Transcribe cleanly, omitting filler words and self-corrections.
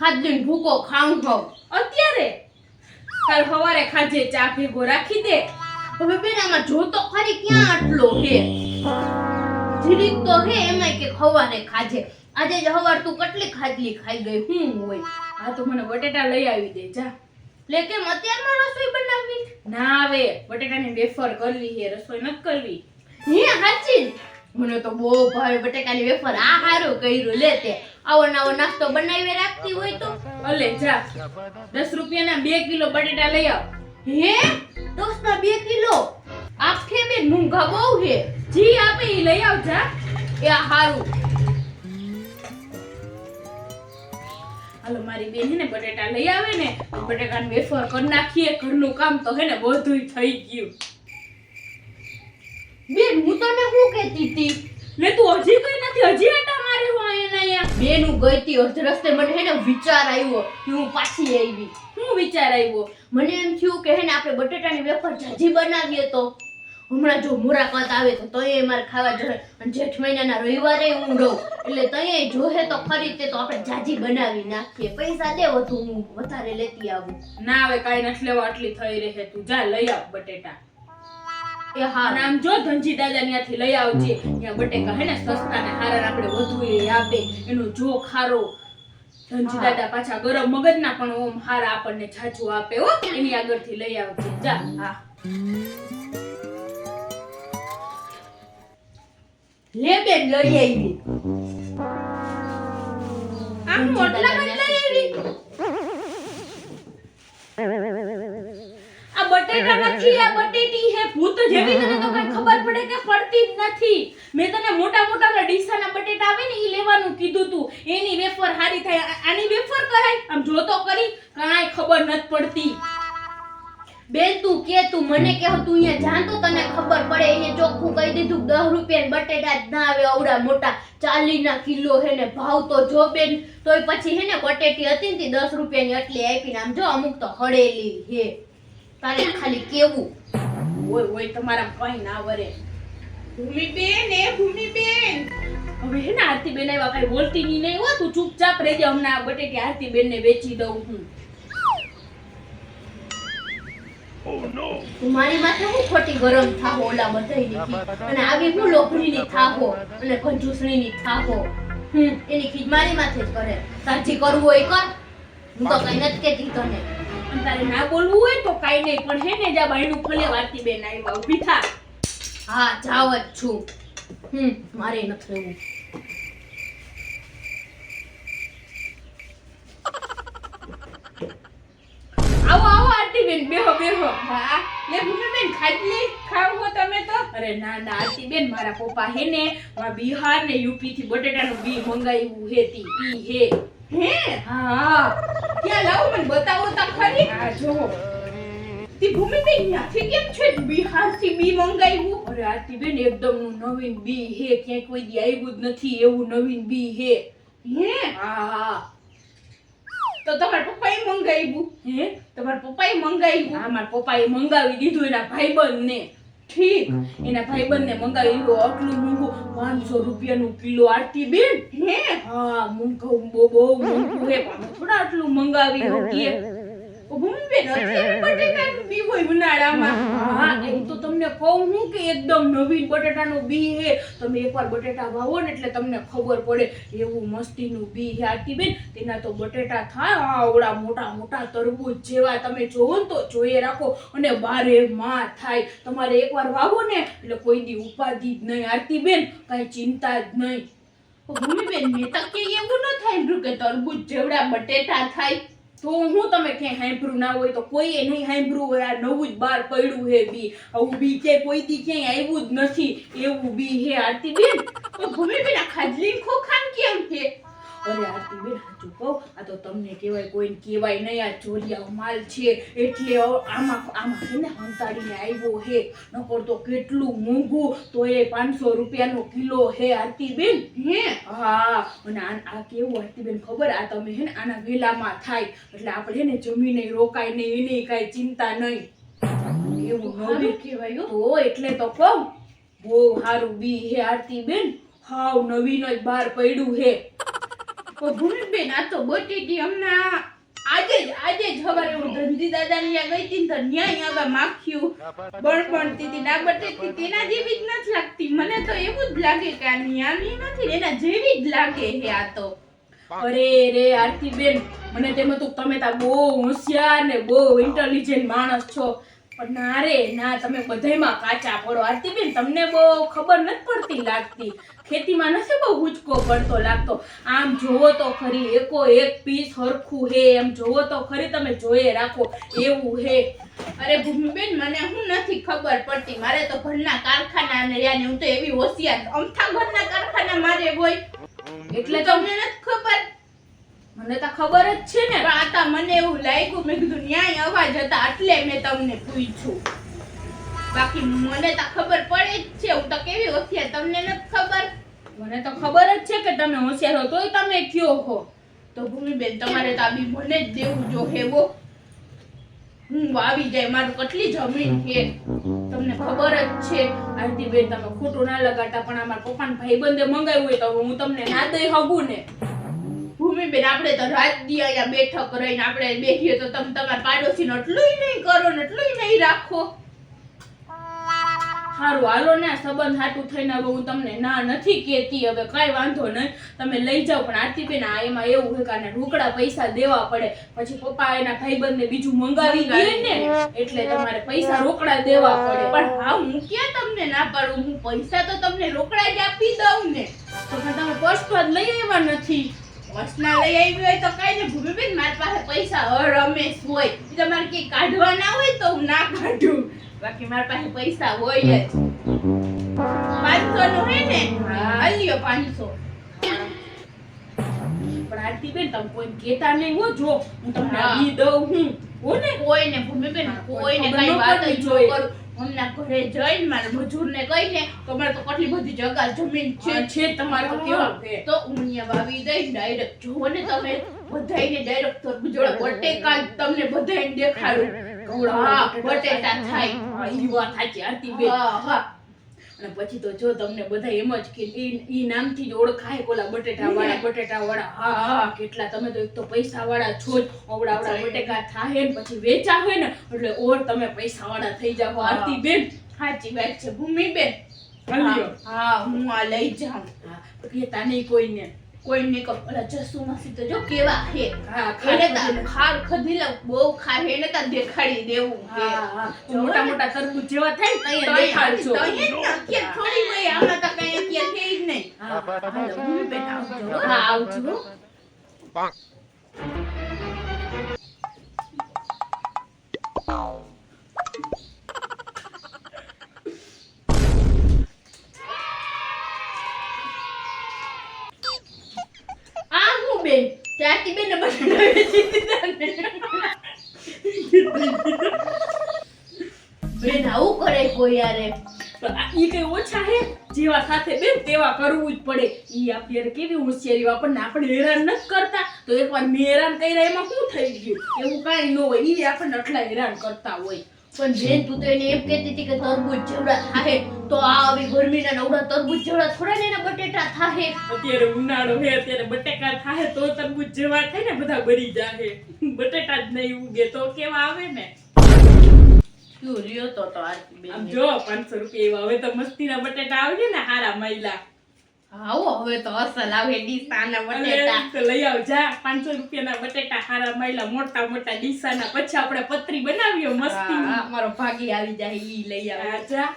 ખાધીને ભૂકો ખાઉં ખાઉં અત્યારે કાલ સવારે ખાજે ચા ભેગો રાખી દે. હવે બેન આમાં જો તો ખરી ક્યાં આટલો હે જીરીક તો હે એમાંય કે ખવાને ખાજે આજે જ હવાર તું કેટલી ખાધલી ખાઈ ગઈ હું હોય હા તો મને બટેટા લઈ આવી દે જા. લે કેમ અત્યારમાં રસોઈ બનાવવી ના આવે બટેટાની વેફર કરવી છે રસોઈ નથી કરવી. હે હાચી મને તો બહુ ભાવે બટેકાની વેફર આ હારું કર્યું લે તે આવો નવો નાસ્તો બનાવી રાખતી હોય તો અલે જા 10 રૂપિયાના 2 કિલો બટેટા લઈ આવ. હે 10 ના 2 કિલો આખે બેન મૂંઘા બહુ હે જી આપે ઈ લઈ આવ જા. એ હારું હાલો મારી બેન હે ને બટેટા લઈ આવે ને બટેટાની વેફર કરી નાખીએ. ઘરનું કામ તો હે ને બધુંય થઈ ગયું. બેન હું તને શું કહેતી હતી લે તું હજી કઈ નથી હજી આટા મારે હું અહીંયા બેન હું ગઈ હતી અડધ રસ્તે મને હે ને વિચાર આવ્યો કે હું પાછી આવી. શું વિચાર આવ્યો? મને એમ થયું કે હે ને આપણે બટેટાની વેફર જાજી બનાવીએ તો હમણાં જો મુરાકાત આવે તો તોય મારે ખાવા જોઈએ અને જેઠ મહિનાના રવિવારે હું રહું એટલે તોય જોહે તો ખરી તે તો આપણે જાજી બનાવી નાખીએ. પૈસા દે વધુ હું વધારે લેતી આવું. ના હવે કાઈ નથી લેવા આટલી થઈ રહે તું જા લઈ આવ બટેટા. એ હા નામ જો ધનજી દાદા ન્યાથી લઈ આવજે. ત્યાં બટેકા હે ને સસ્તા ને હારા આપણે વધુ એ આપે એનો જો ખારો ધનજી દાદા પાછા ગરમ મગજના પણ ઓમ હારા આપણને છાછું આપે હો. એની આગળથી લઈ આવજે જા. હા લે બેન લઈ આવી. આમ મોટલા કઈ લઈ આવી? આ બટેટા નથી આ બટેટી હે. ભૂત જેવી તને તો કઈ ખબર પડે કે પડતી જ નથી. મેં તને મોટા મોટા ડીસાના બટેટા આવે ને ઈ લેવાનું કીધું તું. એની વેફર હારી થાય. આની વેફર કરાય આમ જો તો કરી કાઈ ખબર નથી પડતી. બેન તું કે તું મને કે તું અહીંયા જાન તો તને ખબર પડે. એને ચોખ્ખું કહી દીધું 10 રૂપિયા બટેટા જ ના આવે આવડા મોટા 40 ના કિલો હે ને ભાવ તો જો બેન તોય પછી હે ને બટેટી હતી ને 10 રૂપિયાની એટલી આપીને આમ જો અમુક તો હળેલી હે. તારે ખાલી કેવું ઓય ઓય તમારા કઈ ના વરે. ભૂમિબેન હવે હે ને આરતીબેન આવ્યા કઈ બોલતી નહીં હો. તું ચૂપચાપ રહેજે. હમણાં આ બટેટી આરતીબેન ને વેચી દઉં હું. તું મારી માથે હું ખોટી ગરમ થાહો ઓલા બધાયની અને આવી હું લોભડીની થાહો અને કંજૂસણીની થાહો. એની ખીજ મારી માથે જ કરે. સાચી કરવું હોય કર. હું તો કઈ નથી કેતી તને. અને તારે ના બોલવું હોય તો કાઈ નહીં પણ હે ને જા બાયણું ખોલે આરતીબેન આવ્યા ઊભી થા. હા જાવ જ છું. મારે નથી રહેવું. આવો આવો આરતીબેન બેહો બેહો. હા લે ભૂમિબેન ખાઈ લે. ખાવ હો તમે તો? અરે ના ના આરતીબેન મારા પપ્પા હે ને બિહાર ને યુપી થી બટેટાનું બી મંગાવ્યું હે તી ઈ હે. હે હા ક્યાં લાવો મને બતાવો તો ખરી. હા જો તી ભૂમિબેન ત્યાંથી કેમ છે બિહાર થી બી મંગાવ્યું? અરે આરતીબેન એકદમ નું નવીન બી હે. ક્યાંય કોઈ દી આવ્યું જ નથી એવું નવીન બી હે. હે હા હા તો તમારા પપ્પાએ મંગાવ્યું? હે તમારા પપ્પાએ મંગાવ્યું? હા મારા પપ્પાએ મંગાવી દીધું એના ભાઈબંધને. ઠીક એના ભાઈબંધને મંગાવી દીધું. આટલું મોંઘું 500 રૂપિયાનું કિલો આરતીબેન. હે હા મોંઘું બહુ મોંઘું હે. પણ થોડા આટલું મંગાવ્યું કે ભૂમિબેન અત્યારે બટેટાનું બી હોય ઉનાળામાં. હા એમ તો તમને કહું હું કે એકદમ નવીન બટેટાનું બી હે. તમે એકવાર બટેટા વાવો ને એટલે તમને ખબર પડે એવું મસ્તીનું બી હે આરતીબેન. તેના તો બટેટા થાય આવડા મોટા મોટા તરબૂચ જેવા. તમે જોવો ને તો જોઈએ રાખો અને 12 માસ થાય. તમારે એકવાર વાવો ને એટલે કોઈ દી ઉપાધિ જ નહીં આરતીબેન. કાંઈ ચિંતા જ નહીં. ભૂમિબેન મેં તો કે એવું ન થાય કે તરબૂચ જેવડા બટેટા થાય. તો હું તમે ક્યાંય સાંભળ્યું ના હોય તો કોઈએ નહીં સાંભળ્યું હોય. આ નવું જ બહાર પડ્યું હે બી. આવું બી કે કોઈ દી ક્યાંય આવ્યું જ નથી એવું બી હે આરતીબેન. તો ભૂમિબેન આ ખાજલી ખોખાન કેમ છે? અરે આરતીબેન સાચું કહું આ તો તમને કહેવાય કોઈને કહેવાય નહીં. આ ચોરિયા માલ છે એટલે આમાં હે ને હંતાડીને આવ્યો હે. નકર તો કેટલું મોંઘું તો એ 500 રૂપિયાનો કિલો હે આરતીબેન. હે હા અને આ કેવું આરતીબેન ખબર આ તમે હે ને આના વેલામાં થાય એટલે આપણે હે ને જમીને રોકાય નહીં એની કાંઈ ચિંતા નહીં. એવું નવી કહેવાય તો એટલે તો કહું બહુ સારું બી હે આરતીબેન. હાવ નવીન જ બહાર પડ્યું હે. ઓ ભૂમિબેન, આ તો બટેટી હમણાં આજે જ સવારે હું ધનજી દાદાની ત્યાં ગઈ હતી ને તો ન્યાય આવા માખ્યું બળબળતી હતી ને આ બટેટી તેના જેવી જ નથી લાગતી. મને તો એવું જ લાગે કે આ ન્યાની નથી ને એના જેવી જ લાગે હે આ તો. અરે રે આરતીબેન, મને તેમ હતું તમે તો બહુ હોશિયાર ને બહુ ઇન્ટેલિજન્ટ માણસ છો, પણ ના રે ના, તમે બધાયમાં કાચા પડો. આરતીબેન, તમને બહુ ખબર નથી પડતી લાગતી, ખેતીમાં નથી બહુ હુંચકો પડતો લાગતો. આમ જોવો તો ખરી, એકો એક પીસ હરખું હે, એમ જોવો તો ખરી, તમે જોયે રાખો એવું હે. અરે ભૂમિબેન, મને હું નથી ખબર પડતી, મારે તો ઘરના કારખાના ને રહ્યા ને હું તો એવી હોશિયાર, અમથા ઘરના કારખાના મારે હોય એટલે તમને નથી ખબર. મને તો ખબર જ છે ને, પણ આતા મને એવું લાગ્યું, મેં કીધું ન્યાય અવાજ હતા એટલે મેં તમને પૂછ્યું. બાકી મને તો ખબર પડે જ છે, હું તો કેવી હોશિયાર, તમને નથી ખબર. મને તો ખબર જ છે કે તમે હોશિયાર હો, તોય તમે કયો હો. તો ભૂમિબેન, તમારે તો આ બી મને જ દેવું જો હેવો. હું આવી જાય, મારું કેટલી જમીન છે તમને ખબર જ છે. આરતીબેન, તમે ખોટું ના લગાડતા, પણ અમારા પપ્પાના ભાઈબંધે મંગાવ્યું હોય તો હું તમને ના દઈ હગું ને. ભૂમિબેન, આપણે તો રાત દી અહીંયા બેઠક રહીને આપણે બેસીએ તો તમે તમારા પાડોશીનો એટલુંય નહીં કરો ને એટલુંય નહીં રાખો. હારું હાલો ને, સંબંધ હાટું થઈને હવે હું તમને ના નથી કહેતી, હવે કઈ વાંધો નહીં, તમે લઈ જાઓ. પણ આરતીબેન, આ એમાં એવું હોય કે રોકડા પૈસા દેવા પડે, પછી પપ્પા એના ભાઈબંધને બીજું મંગાવી દે ને એટલે તમારે પૈસા રોકડા દેવા પડે. પણ હા, હું ક્યાં તમને ના પાડું, હું પૈસા તો તમને રોકડા જ આપી દઉં ને. તો પણ તમે પર્સમાં લઈ આવ્યા નથી. પર્સના લઈ આવી હોય તો કઈ ને ભૂમિબેન, મારી પાસે પૈસા હરમેશ હોય, તમારે કઈ કાઢવા ના હોય તો હું ના કાઢું, બાકી મારી પાસે પૈસા હોય જ. 500 નો હે ને? હા, લ્યો 500. પણ આરતીબેન, તમે કોઈ કહેતા નહીં હો, જો હું તમને ઈ દઉં હું હો ને. કોઈને ભૂમિબેન, કોઈને કઈ વાત જ ન કરું. હમણાં ઘરે જઈને મારા મજૂરને કહીને, તમારે તો કેટલી બધી જગા જમીન છે તમારે તો કેવા તો હું અહીંયા વાવી દઈ ડાયરેક્ટ. જોવો ને તમે બધાયને ડાયરેક્ટ તરબૂચોડા બટેકા તમને બધાયને દેખાડું. હા, બટેટા થાય. હા, ઈ વાત સાચી આરતીબેન. હા, અને પછી તો જો તમને બધા એમ જ કે ઈ નામથી જ ઓળખાય, કોલા બટેટા વાળા. હા, કેટલા તમે તો એક તો પૈસા વાળા છો જ. ઓવડા બટેકા થાય ને પછી વેચા હોય ને એટલે ઓર તમે પૈસા વાળા થઈ જાવ. આરતીબેન, સાચી વાત છે ભૂમિબેન. હા, હું આ લઈ જાઉં. હા, કહેતા નહીં કોઈને ઓલા જસુ માસી તો જો કેવા હે. હા, એને તો ખાર ખધીલા બહુ ખાર હે, એને તો દેખાડી દેવું. હા, મોટા મોટા તરબૂચ જેવા થાય ને તઈ દેખાડજો. તઈ જ ના કે થોડી હોય, આમાં તો કઈ કે છે જ નહીં. હા, ભૂમિબેન આવજો. હા, આવજો. બેન, ત્યાંથી બેન બટેટા વેચી દીધા ને. બેન, આવું કરે કોઈ યારે? ઈ કઈ ઓછા હે, જેવા સાથે બેન તેવા કરવું જ પડે. ઈ આપણે કેવી હોશિયારી, આપણને આપણે હેરાન નથી કરતા, તો એકવાર મેં હેરાન કર્યા એમાં શું થઈ ગયું? એવું કાંઈ ન હોય, ઈ આપણને આટલા હેરાન કરતા હોય. પણ બેન, તું તો એને એમ કહેતી હતી કે તરબૂચ જેવડા થાહે, તો આ આવી ગરમીના નવડા તરબૂચ જેવડા થોડા ને એના બટેટા થાહે. અત્યારે ઉનાળો હે, અત્યારે બટેકા થાહે તો તરબૂચ જેવા થાય ને, બધા બરી જાહે. બટેટા જ નહીં ઉગે તો કેવા આવે ને. શું રહ્યો તો આરતીબેન? આમ જો 500 રૂપિયા એવા. હવે તો મસ્તીના બટેટા આવશે ને, હારા મૈલા. આવો, હવે તો અસલ આવે ડીસાના બટેટા. તો લઈ આવ જા, 500 રૂપિયાના બટેટા હારા મૈલા, મોટા મોટા ડીસાના. પછી આપણે પતરી બનાવીએ મસ્તી. મારો ભાગી આવી જાય, ઈ લઈ આવ જા.